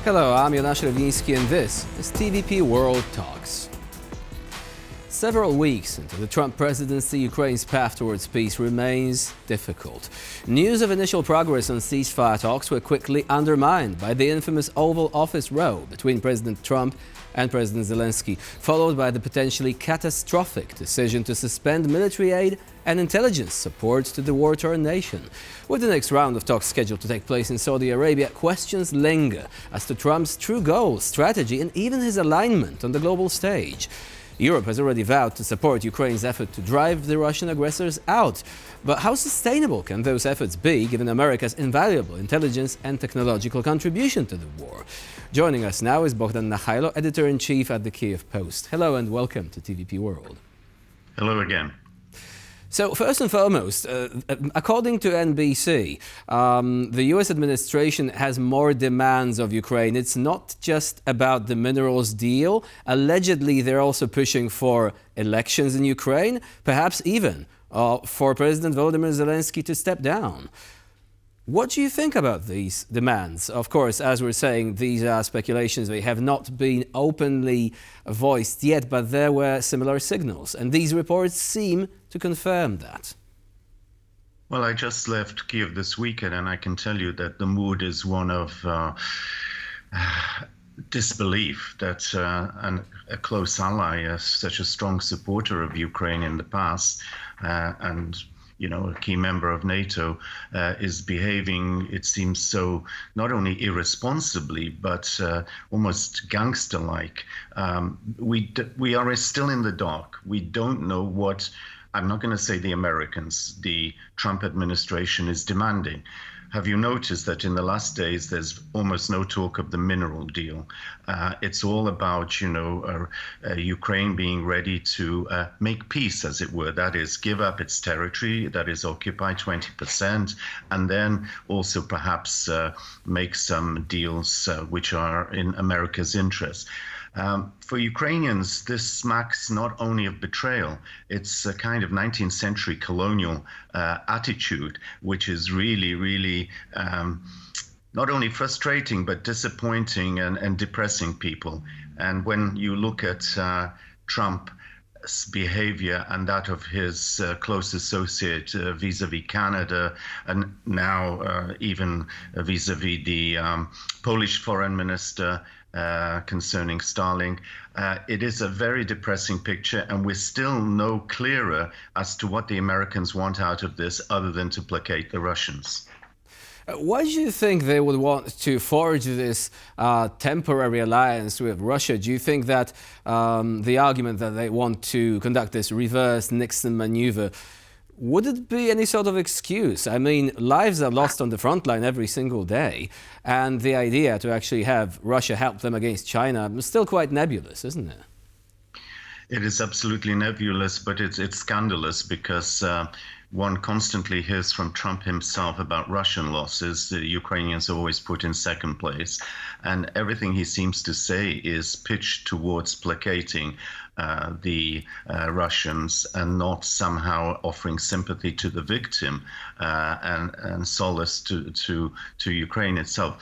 Hello, I'm Jonasz Lewinski and this is TVP World Talks. Several weeks into the Trump presidency, Ukraine's path towards peace remains difficult. News of initial progress on ceasefire talks were quickly undermined by the infamous Oval Office row between President Trump and President Zelenskyy, followed by the potentially catastrophic decision to suspend military aid and intelligence support to the war-torn nation. With the next round of talks scheduled to take place in Saudi Arabia, questions linger as to Trump's true goals, strategy, and even his alignment on the global stage. Europe has already vowed to support Ukraine's effort to drive the Russian aggressors out. But how sustainable can those efforts be, given America's invaluable intelligence and technological contribution to the war? Joining us now is Bohdan Nahaylo, editor-in-chief at the Kyiv Post. Hello and welcome to TVP World. Hello again. So first and foremost, according to NBC, the US administration has more demands of Ukraine. It's not just about the minerals deal. Allegedly, they're also pushing for elections in Ukraine, perhaps even for President Volodymyr Zelenskyy to step down. What do you think about these demands? Of course, as we're saying, these are speculations. They have not been openly voiced yet, but there were similar signals. And these reports seem to confirm that. Well, I just left Kyiv this weekend, and I can tell you that the mood is one of disbelief that a close ally, such a strong supporter of Ukraine in the past, and a key member of NATO, is behaving, it seems so, not only irresponsibly, but almost gangster-like. We are still in the dark. We don't know what, I'm not going to say the Americans, the Trump administration is demanding. Have you noticed that in the last days, there's almost no talk of the mineral deal? It's all about, Ukraine being ready to make peace, as it were. That is, give up its territory, that is, occupy 20%, and then also perhaps make some deals which are in America's interest. For Ukrainians, this smacks not only of betrayal, it's a kind of 19th century colonial attitude, which is really not only frustrating, but disappointing and depressing people. And when you look at Trump's behavior and that of his close associate vis-a-vis Canada, and now even vis-a-vis the Polish foreign minister, concerning Starlink, it is a very depressing picture, and we're still no clearer as to what the Americans want out of this other than to placate the Russians. Why do you think they would want to forge this temporary alliance with Russia? Do you think that the argument that they want to conduct this reverse Nixon maneuver, would it be any sort of excuse? I mean, lives are lost on the front line every single day, and the idea to actually have Russia help them against China is still quite nebulous, isn't it? It is absolutely nebulous, but it's scandalous because one constantly hears from Trump himself about Russian losses. The Ukrainians are always put in second place, and everything he seems to say is pitched towards placating the Russians and not somehow offering sympathy to the victim and solace to Ukraine itself.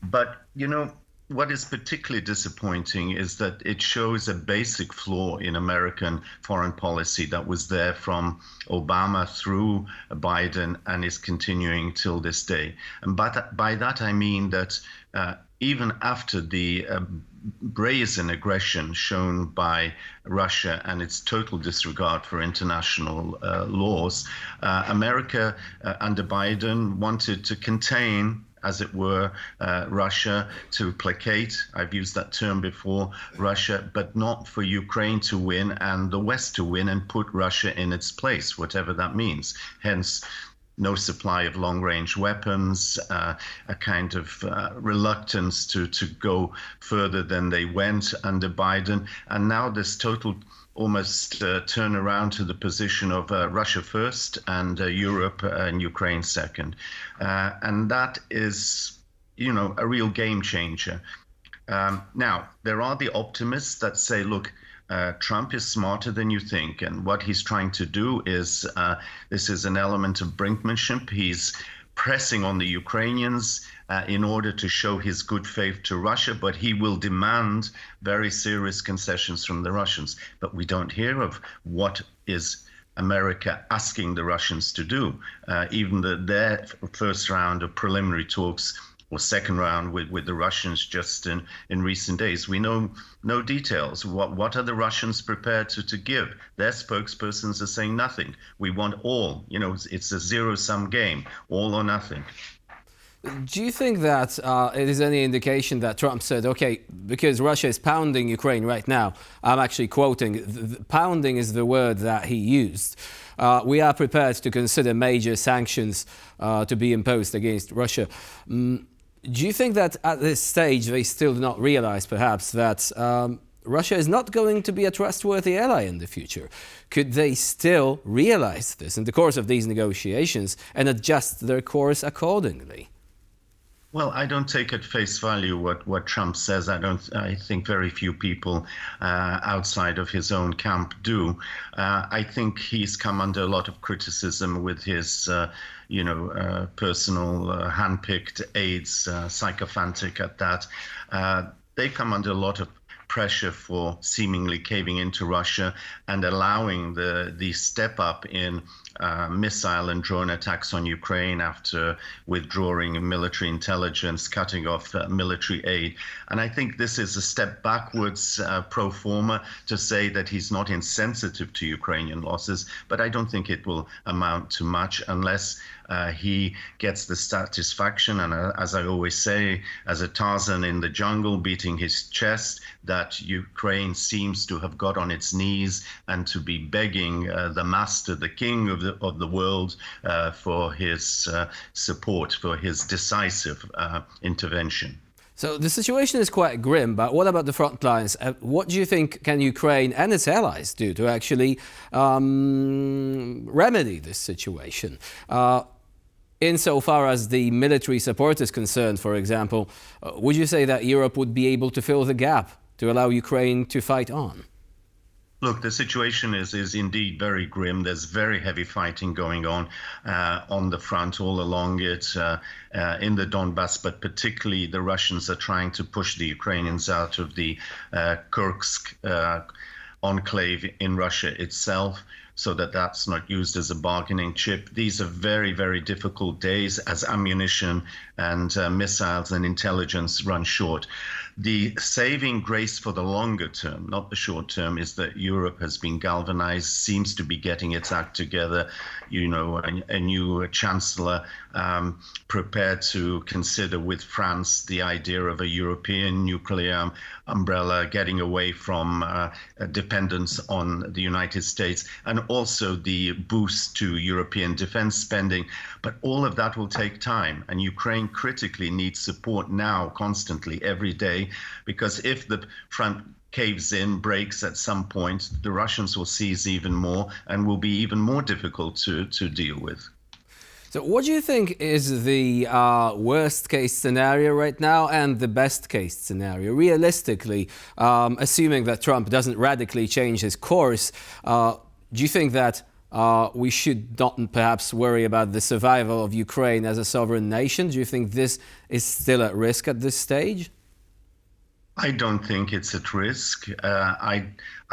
But, what is particularly disappointing is that it shows a basic flaw in American foreign policy that was there from Obama through Biden and is continuing till this day. And by that I mean that even after the brazen aggression shown by Russia and its total disregard for international laws, America under Biden wanted to contain, as it were, Russia, to placate, I've used that term before, Russia, but not for Ukraine to win and the West to win and put Russia in its place, whatever that means. Hence, no supply of long-range weapons, a kind of reluctance to go further than they went under Biden, and now this total almost turn around to the position of Russia first and Europe and Ukraine second. And that is, a real game changer. Now, there are the optimists that say, look, Trump is smarter than you think. And what he's trying to do is, this is an element of brinkmanship. He's pressing on the Ukrainians in order to show his good faith to Russia, but he will demand very serious concessions from the Russians. But we don't hear of what is America asking the Russians to do. Even their first round of preliminary talks or second round with the Russians just in recent days, we know no details. What are the Russians prepared to give? Their spokespersons are saying nothing. We want all. It's a zero-sum game, all or nothing. Do you think that it is any indication that Trump said, okay, because Russia is pounding Ukraine right now, I'm actually quoting, pounding is the word that he used, we are prepared to consider major sanctions to be imposed against Russia. Do you think that at this stage they still do not realize perhaps that Russia is not going to be a trustworthy ally in the future? Could they still realize this in the course of these negotiations and adjust their course accordingly? Well, I don't take at face value what Trump says. I think very few people outside of his own camp do. I think he's come under a lot of criticism with his, personal handpicked aides, sycophantic at that. They come under a lot of pressure for seemingly caving into Russia and allowing the step up in missile and drone attacks on Ukraine after withdrawing military intelligence, cutting off military aid. And I think this is a step backwards pro forma to say that he's not insensitive to Ukrainian losses, but I don't think it will amount to much unless he gets the satisfaction, and as I always say, as a Tarzan in the jungle beating his chest, that Ukraine seems to have got on its knees and to be begging the master, the king of the world, for his support, for his decisive intervention. So the situation is quite grim, but what about the front lines? What do you think can Ukraine and its allies do to actually remedy this situation? Insofar as the military support is concerned, for example, would you say that Europe would be able to fill the gap to allow Ukraine to fight on? Look, the situation is indeed very grim. There's very heavy fighting going on the front, all along it, in the Donbass, but particularly the Russians are trying to push the Ukrainians out of the Kursk enclave in Russia itself, so that that's not used as a bargaining chip. These are very, very difficult days as ammunition and missiles and intelligence run short. The saving grace for the longer term, not the short term, is that Europe has been galvanized, seems to be getting its act together. A new chancellor prepared to consider with France the idea of a European nuclear umbrella, getting away from dependence on the United States, and also the boost to European defense spending. But all of that will take time, and Ukraine critically needs support now, constantly, every day, because if the front caves in, breaks at some point, the Russians will seize even more and will be even more difficult to deal with. So what do you think is the worst case scenario right now and the best case scenario? Realistically, assuming that Trump doesn't radically change his course, do you think that we should not perhaps worry about the survival of Ukraine as a sovereign nation? Do you think this is still at risk at this stage? I don't think it's at risk. I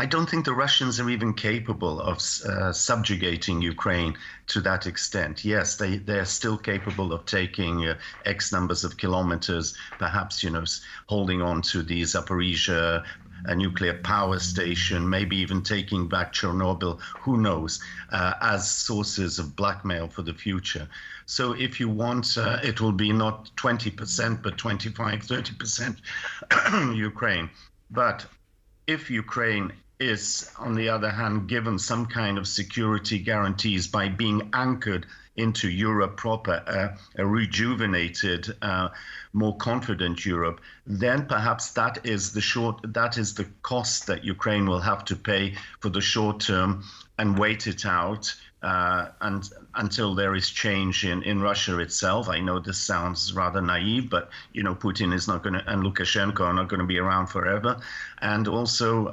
don't think the Russians are even capable of subjugating Ukraine to that extent. Yes, they are still capable of taking X numbers of kilometers, perhaps, holding on to the Zaporizhia a nuclear power station, maybe even taking back Chernobyl, who knows, as sources of blackmail for the future. So if you want, it will be not 20%, but 25, 30% Ukraine. But if Ukraine is, on the other hand, given some kind of security guarantees by being anchored into Europe proper, a rejuvenated, more confident Europe, then perhaps that is the cost that Ukraine will have to pay for the short term and wait it out and until there is change in Russia itself. I know this sounds rather naive, but Putin is not going to, and Lukashenko are not going to be around forever. And also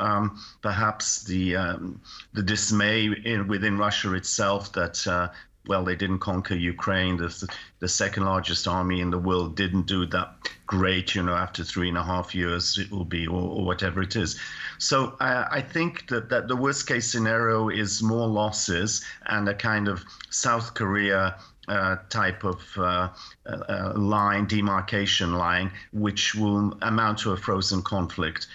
perhaps the dismay within Russia itself that well, they didn't conquer Ukraine. The second largest army in the world didn't do that great, after 3.5 years it will be, or whatever it is. So I think that the worst case scenario is more losses and a kind of South Korea type of demarcation line, which will amount to a frozen conflict.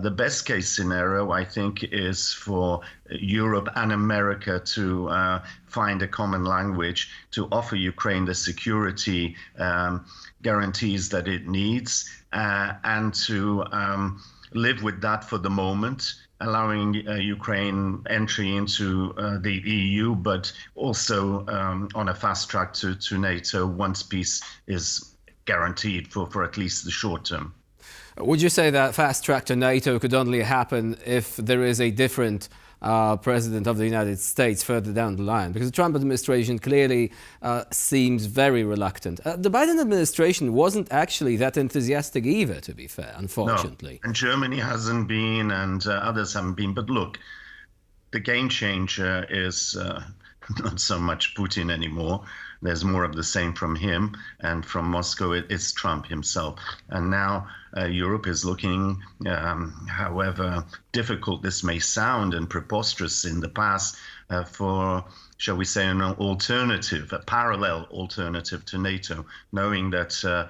The best case scenario, I think, is for Europe and America to find a common language to offer Ukraine the security guarantees that it needs, and to live with that for the moment, allowing Ukraine entry into the EU, but also on a fast track to NATO once peace is guaranteed for at least the short term. Would you say that fast track to NATO could only happen if there is a different president of the United States further down the line? Because the Trump administration clearly seems very reluctant. The Biden administration wasn't actually that enthusiastic either, to be fair, unfortunately. No, and Germany hasn't been, and others haven't been. But look, the game changer is not so much Putin anymore. There's more of the same from him, and from Moscow it's Trump himself. And now Europe is looking, however difficult this may sound and preposterous in the past, for, shall we say, an alternative, a parallel alternative to NATO, knowing that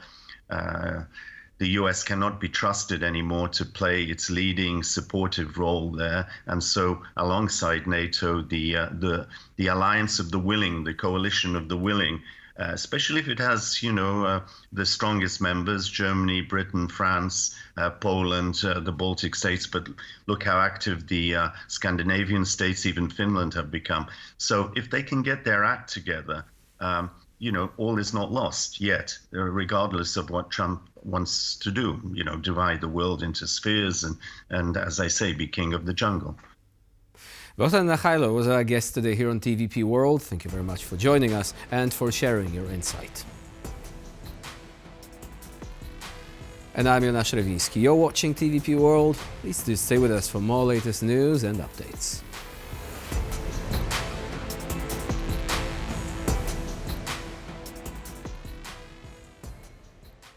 the US cannot be trusted anymore to play its leading supportive role there. And so alongside NATO, the alliance of the willing, the coalition of the willing, especially if it has, the strongest members, Germany, Britain, France, Poland, the Baltic states, but look how active the Scandinavian states, even Finland, have become. So if they can get their act together, all is not lost yet, regardless of what Trump wants to do, divide the world into spheres and, as I say, be king of the jungle. Bohdan Nahaylo was our guest today here on TVP World. Thank you very much for joining us and for sharing your insight. And I'm Jonasz Rewiński. You're watching TVP World. Please do stay with us for more latest news and updates.